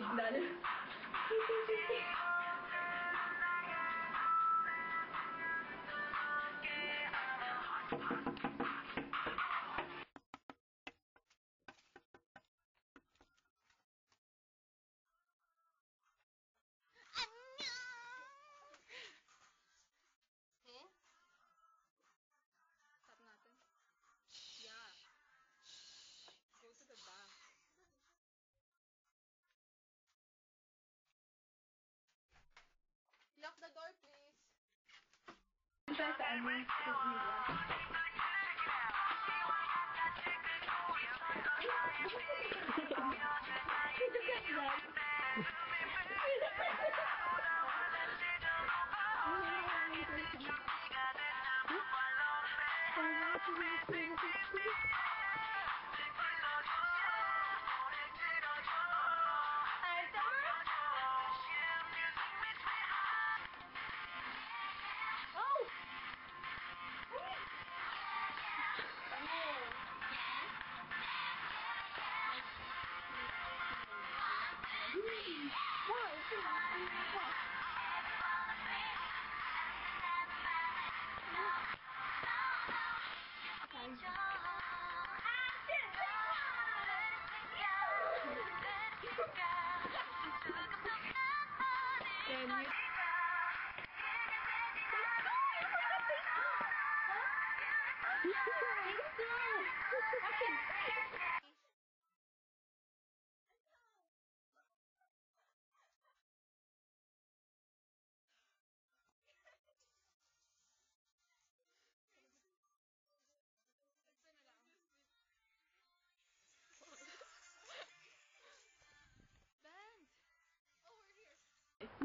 signal. Stop natin. Yeah. Go to the back. Lock the door, please. Sa amin,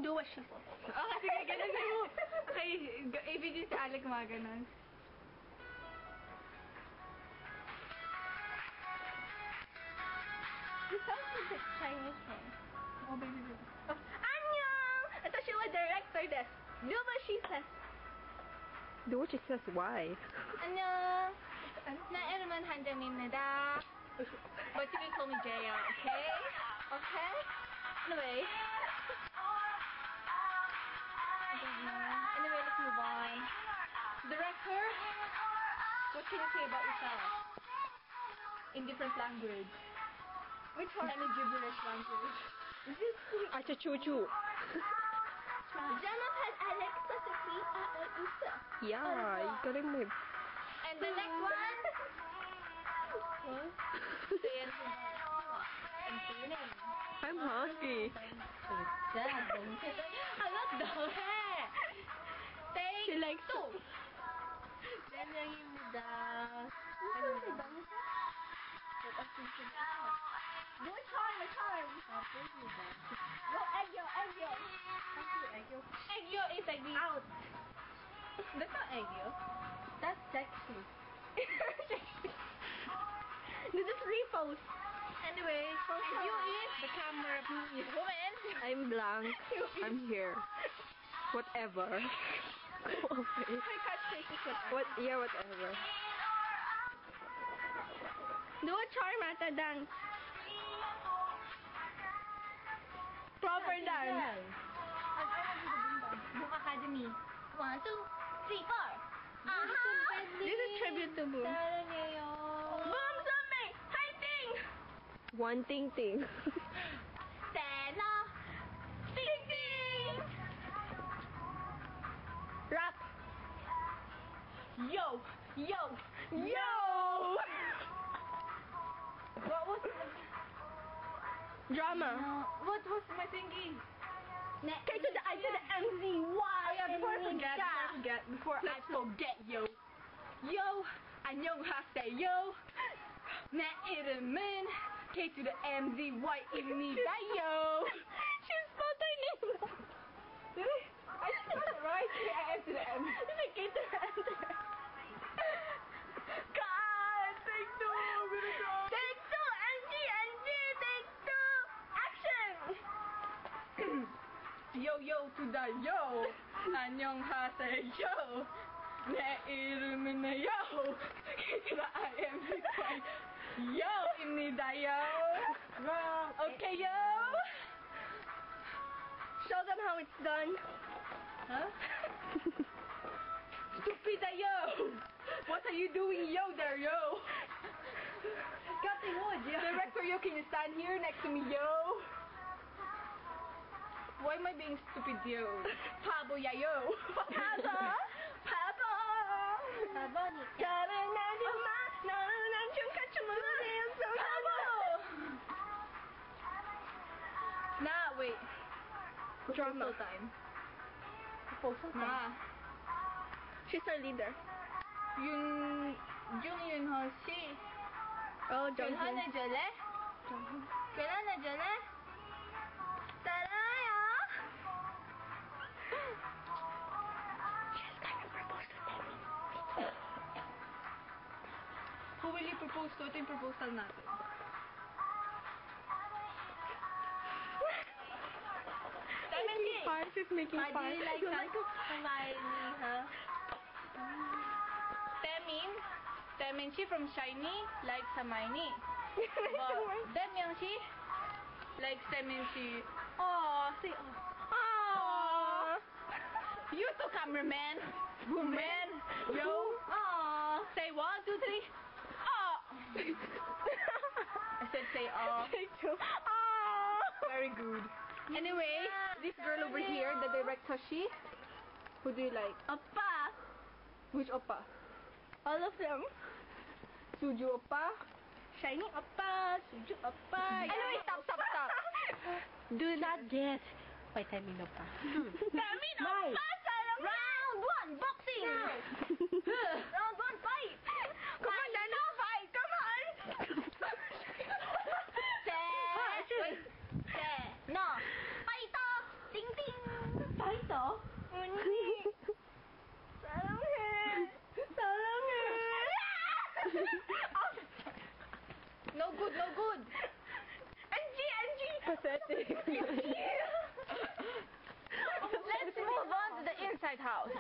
do what she says. Okay, sige, ganun mo. Okay, i-video si Alec mga ganun. This sounds like a Chinese one. Oh, baby. Annyeong! Ito siya wa director des. Do what she says. Do what she says, why? 안녕. 나 이름은 한정민입니다. But you can call me Jaya, okay? Okay? Anyway. Anyway, let's move on. Director, what can you say about yourself? In different language. Which one? Any gibberish language. Acha-chu-chu. Jonathan, Alexa, Sophie, Isa. Yeah, you got him with... And the next one? Say your name. I'm hungry. She likes two. 랜영입니다. Do a charm, a charm. Go Eggyo, Eggyo. Eggyo is like the out. That's not Eggyo. That's sexy. This is repost. Anyway, Eggyo is the camera woman. I'm blank. I'm here. Whatever. Go away. Her catchphrase is whatever. Yeah, whatever. Do a charm at a dance. Proper dance. Boom Academy. 1, 2, 3, 4. This is tribute to Boom. Boom Zombie! Fighting! One ting. Stella! Ting ting! Rap! Yo! What was drama? What was my thinking? Okay, to the I to the MZY. Before I forget, yo. Yo, 안녕하세요. 내 이름은 K to the MZY입니다, yo. She spelled her name wrong. I spelled it right. K to the M. K to the M. God, take two. I'm gonna go. Take two, NG, take two, action. Yo to the yo. 안녕하세요. 내 이름은 yo. K to the IMZY. Yo, 입니다, yo. Okay, yo. Show them how it's done. Huh? Stupid yo! What are you doing, yo there, yo? Cutting wood, yo. Director, yo, can you stand here next to me, yo? Why am I being stupid, yo? Pabo ya, yo. Papa! Papa! Babani. Nah, wait. Drama. Proposal time. Proposal time. Nah. She's our leader. Yun Ho si. Oh, Yun Jonghyun. na jole. Kailan na jole? Taraya! Who will you propose to? Ito yung proposal natin. Making fun. She's making I fun. really like You that. Hermione, huh? Temin she from Shiny likes Hermione. But Demyang she likes Temin she. Oh, say oh. Aww. You too, cameraman. Woman. Yo. Aww. Say 1, 2, 3. Oh. I said say oh. Take two. Aww. Very good. Anyway, this girl over here, the director, she. Who do you like? Oppa. Which oppa? All of them. Suju oppa? Shiny oppa. Suju oppa. Anyway, stop. Do not guess. Wait, I mean oppa. Tamin Bye. oppa. Sarang round 1 boxing. Round 1 fight. Come on, Dana, fight. Come on. Wait. No. Paito. Ting ting. Paito. No good, no good. Pathetic. Let's move on to the inside house.